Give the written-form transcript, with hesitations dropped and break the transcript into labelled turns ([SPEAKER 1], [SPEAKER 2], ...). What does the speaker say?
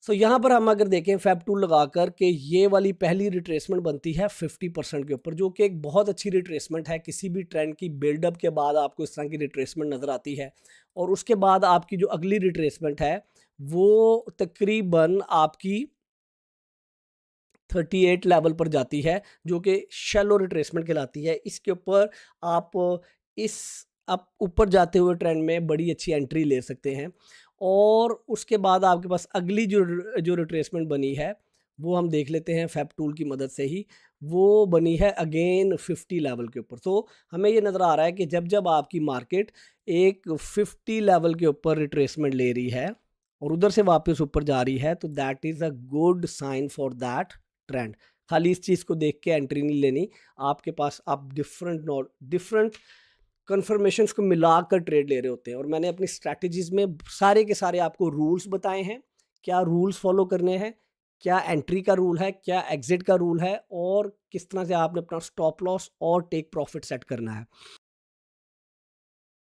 [SPEAKER 1] सो यहाँ पर हम अगर देखें फैब टूल लगाकर कि ये वाली पहली रिट्रेसमेंट बनती है 50% के ऊपर, जो कि एक बहुत अच्छी रिट्रेसमेंट है। किसी भी ट्रेंड की बिल्डअप के बाद आपको इस तरह की रिट्रेसमेंट नज़र आती है, और उसके बाद आपकी जो अगली रिट्रेसमेंट है वो तकरीबन आपकी 38 लेवल पर जाती है, जो कि शैलो रिट्रेसमेंट कहलाती है। इसके ऊपर आप इस आप ऊपर जाते हुए ट्रेंड में बड़ी अच्छी एंट्री ले सकते हैं। और उसके बाद आपके पास अगली जो रिट्रेसमेंट बनी है वो हम देख लेते हैं फैब टूल की मदद से ही। वो बनी है अगेन 50 लेवल के ऊपर। तो हमें ये नज़र आ रहा है कि जब जब आपकी मार्केट एक 50 लेवल के ऊपर रिट्रेसमेंट ले रही है और उधर से वापस ऊपर जा रही है, तो that is a good sign for that trend. खाली इस चीज़ को देख के एंट्री नहीं लेनी, आपके पास आप डिफरेंट कन्फर्मेशंस को मिलाकर ट्रेड ले रहे होते हैं। और मैंने अपनी स्ट्रैटेजीज़ में सारे के सारे आपको रूल्स बताए हैं, क्या रूल्स फॉलो करने हैं, क्या एंट्री का रूल है, क्या एग्जिट का रूल है, और किस तरह से आपने अपना स्टॉप लॉस और टेक प्रॉफिट सेट करना है।